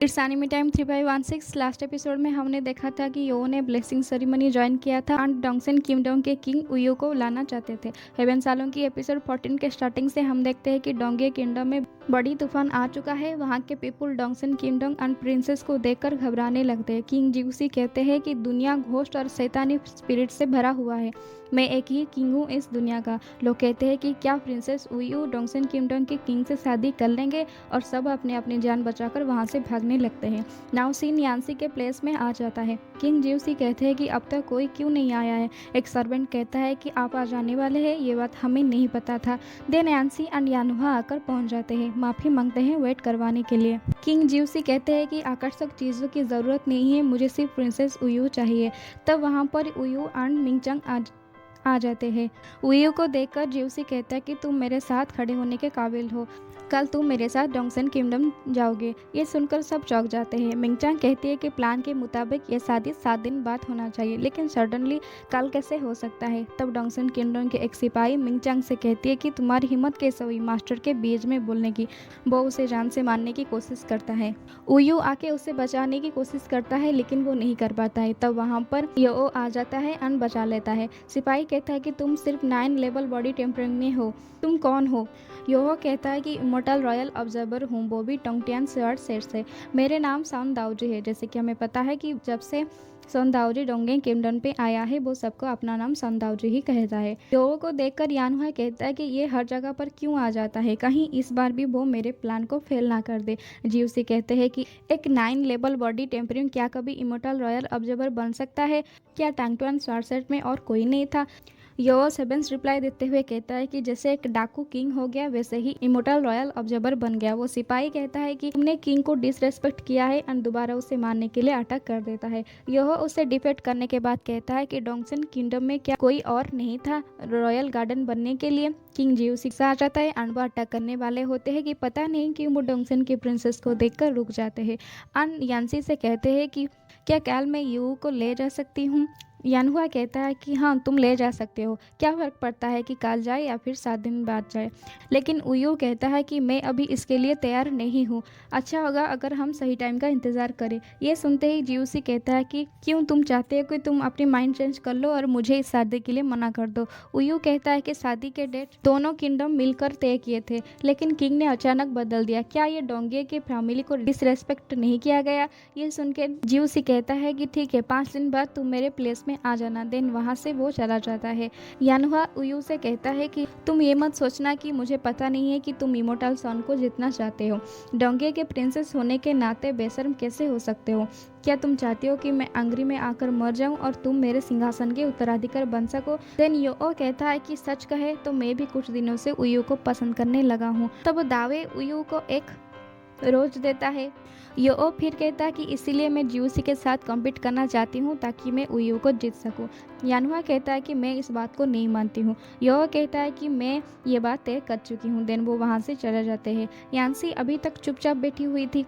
It's anime time 3516। Last episode में हमने देखा था कि यो ने ब्लेसिंग सेरेमनी ज्वाइन किया था और डोंगसन किंगडम के किंग उयो को लाना चाहते थे। हेवन सालों की एपिसोड 14 के स्टार्टिंग से हम देखते हैं कि डोंगे किंगडम में बड़ी तूफान आ चुका है। वहाँ के पीपुल डोंगसन किंगडम एंड प्रिंसेस को देखकर घबराने लगते हैं। किंग जिउसी कहते हैं कि दुनिया घोस्ट और शैतानी स्पिरिट से भरा हुआ है। मैं एक ही किंग हूँ इस दुनिया का। लोग कहते हैं कि क्या प्रिंसेस उयू डोंगसन किंगडम के किंग से शादी कर लेंगे, और सब अपने अपनी जान बचाकर वहाँ से भागने लगते हैं। नाउ सीन यान्सी के प्लेस में आ जाता है। किंग जिउसी कहते हैं कि अब तक कोई क्यों नहीं आया है। एक सर्वेंट कहता है कि आप आ जाने वाले हैं, ये बात हमें नहीं पता था। देन यान्सी एंड यानुहा आकर पहुंच जाते हैं, माफ़ी मांगते हैं वेट करवाने के लिए। किंग जिउसी कहते हैं कि आकर्षक चीज़ों की ज़रूरत नहीं है, मुझे सिर्फ प्रिंसेस उयू चाहिए। तब वहाँ पर उयू एंड मिंगचंग आ जाते हैं। उयू को देखकर जिउसी कहता है कि तुम मेरे साथ खड़े होने के काबिल हो, कल तुम मेरे साथ डोंगसन किंगडम जाओगे। ये सुनकर सब चौंक जाते हैं। मिंगचांग कहती है कि प्लान के मुताबिक ये शादी 7 दिन बाद होना चाहिए, लेकिन सडनली कल कैसे हो सकता है। तब डोंगसन किंगडम के एक सिपाही मिंगचांग से कहती है कि तुम्हारी हिम्मत कैसे हुई मास्टर के बीच में बोलने की। वो उसे जान से मारने की कोशिश करता है। उयू आके उसे बचाने की कोशिश करता है, लेकिन वो नहीं कर पाता है। तब वहाँ पर यो आ जाता है एंड बचा लेता है। सिपाही कहता है कि तुम सिर्फ 9 लेवल बॉडी टेम्परिंग में हो, तुम कौन हो। योहो कहता है कि इमोर्टल रॉयल ऑब्जर्वर हूँ बॉबी टोंगटियन स्वर्ड सेट से। मेरे नाम सन दाओजी है। जैसे कि हमें पता है कि जब से सन दाओजी डोंगे किंगडम पे आया है, वो सबको अपना नाम सन दाओजी ही कहता है। योहो को देखकर यानुहा कहता है कि ये हर जगह पर क्यों आ जाता है, कहीं इस बार भी वो मेरे प्लान को फेल ना कर दे। जिउसी कहते हैं कि एक 9 लेवल बॉडी टेम्परिंग क्या कभी इमोर्टल रॉयल ऑब्जर्वर बन सकता है। क्या टोंगटियन स्वर्ड सेट में और कोई नहीं था। यो सेवेंस रिप्लाई देते हुए कहता है कि जैसे एक डाकू किंग हो गया, वैसे ही इमोर्टल रॉयल ऑब्जर्वर बन गया। वो सिपाही कहता है कि तुमने किंग को डिसरेस्पेक्ट किया है, और दोबारा उसे मारने के लिए अटैक कर देता है। यह उसे डिफेट करने के बाद कहता है कि डोंगसन किंगडम में क्या कोई और नहीं था रॉयल गार्डन बनने के लिए। किंग जिउसी आ जाता है एंड वो अटैक करने वाले होते हैं कि पता नहीं कि वो डोंगसन की प्रिंसेस को देखकर रुक जाते हैं। एंड यान्सी से कहते हैं कि क्या कैल मैं यू को ले जा सकती हूँ। यानुआ कहता है कि हाँ, तुम ले जा सकते हो, क्या फ़र्क पड़ता है कि कल जाए या फिर 7 दिन बाद जाए। लेकिन उयू कहता है कि मैं अभी इसके लिए तैयार नहीं हूँ, अच्छा होगा अगर हम सही टाइम का इंतज़ार करें। ये सुनते ही जिउसी कहता है कि क्यों, तुम चाहते हो कि तुम अपनी माइंड चेंज कर लो और मुझे इस शादी के लिए मना कर दो। उयू कहता है कि शादी के डेट दोनों किंगडम मिलकर तय किए थे, लेकिन किंग ने अचानक बदल दिया। क्या ये डोंगे की फैमिली को डिसरेस्पेक्ट नहीं किया गया। ये सुन के जिउसी कहता है कि ठीक है, 5 दिन बाद तुम मेरे प्लेस में आ जाना। देन वहाँ से वो चला जाता है। यानुहा उयू से कहता है कि तुम ये मत सोचना कि मुझे पता नहीं है कि तुम इमोर्टल सन को जितना चाहते हो। डोंगे के प्रिंसेस होने के नाते बेशर्म कैसे हो सकते हो। क्या तुम चाहती हो कि मैं अंग्री में आकर मर जाऊं और तुम मेरे सिंहासन के उत्तराधिकारी बन सको। देन यो कहता है कि सच कहे तो मैं भी कुछ दिनों से उयू को पसंद करने लगा हूँ। तब दावे उयू को एक रोज देता है। यो फिर कहता है कि इसीलिए मैं जिउसी के साथ कम्पीट करना चाहती हूँ ताकि मैं उयू को जीत सकूँ। यानुआ कहता है कि मैं इस बात को नहीं मानती हूँ। यो कहता है कि मैं ये बात तय कर चुकी हूँ। देन वो वहाँ से चले जाते हैं। यान्सी अभी तक चुपचाप बैठी हुई थी।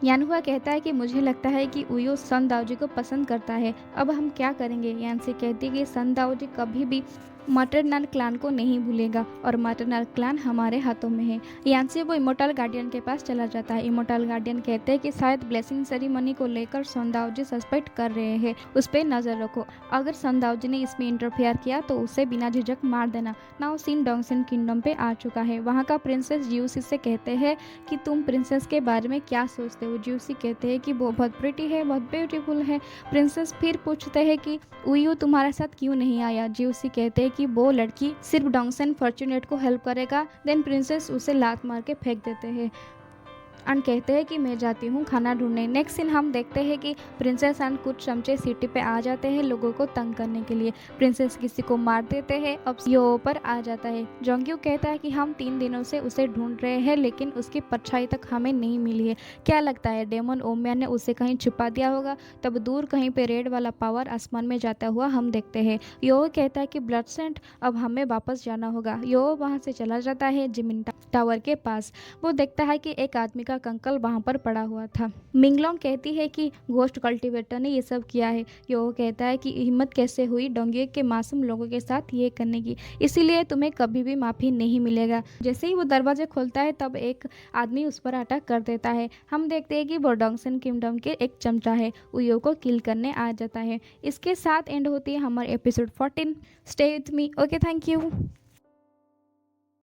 यानुआ कहता है कि मुझे लगता है कि उयू सन दाओजी को पसंद करता है, अब हम क्या करेंगे। यान्सी कहती है कि सन दाओजी कभी भी मटरनल क्लान को नहीं भूलेगा और मटरनल क्लान हमारे हाथों में है। यान्सी वो इमोर्टल गार्डियन के पास चला जाता है। इमोर्टल गार्डियन कहते हैं कि शायद ब्लेसिंग सेरेमनी को लेकर सन दाओजी सस्पेक्ट कर रहे हैं, उस पर नज़र रखो। अगर सन दाओजी ने इसमें इंटरफेयर किया तो उसे बिना झिझक मार देना। नाउ सीन डोंगसन किंगडम पे आ चुका है। वहाँ का प्रिंसेस जिउसी से कहते हैं कि तुम प्रिंसेस के बारे में क्या सोचते हो। जिउसी कहते हैं कि वो बहुत प्रिटी है, बहुत ब्यूटीफुल है। प्रिंसेस फिर पूछते हैं कि उयू तुम्हारे साथ क्यों नहीं आया। जिउसी कहते हैं कि वो लड़की सिर्फ डोंगसन फॉर्चुनेट को हेल्प करेगा। देन प्रिंसेस उसे लात मार के फेंक देते हैं एंड कहते हैं कि मैं जाती हूँ खाना ढूंढने। नेक्स्ट सीन हम देखते हैं कि प्रिंसेस एंड कुछ चमचे सिटी पे आ जाते हैं लोगों को तंग करने के लिए। प्रिंसेस किसी को मार देते हैं। अब यो पर आ जाता है। जोंग्यू कहता है कि हम 3 दिनों से उसे ढूंढ रहे हैं, लेकिन उसकी परछाई तक हमें नहीं मिली है। क्या लगता है डेमन ओमिया ने उसे कहीं छुपा दिया होगा। तब दूर कहीं पे रेड वाला पावर आसमान में जाता हुआ हम देखते हैं। यो कहता है कि ब्लड सेंट, अब हमें वापस जाना होगा। यो वहाँ से चला जाता है जिमिन टावर के पास। वो देखता है कि एक आदमी का का कंकल वहाँ पर पड़ा हुआ था। मिंगलोंग कहती है कि घोस्ट कल्टीवेटर ने ये सब किया है। यो कहता है कि हिम्मत कैसे हुई डोंगियों के मासूम लोगों के साथ ये करने की, इसीलिए तुम्हें कभी भी माफ़ी नहीं मिलेगा। जैसे ही वो दरवाजे खोलता है तब एक आदमी उस पर अटैक कर देता है। हम देखते हैं कि वो डोंगसन किंगडम के एक चमचा है, उयो को किल करने आ जाता है। इसके साथ एंड होती है हमारे episode 14। Stay with me. Okay, thank you.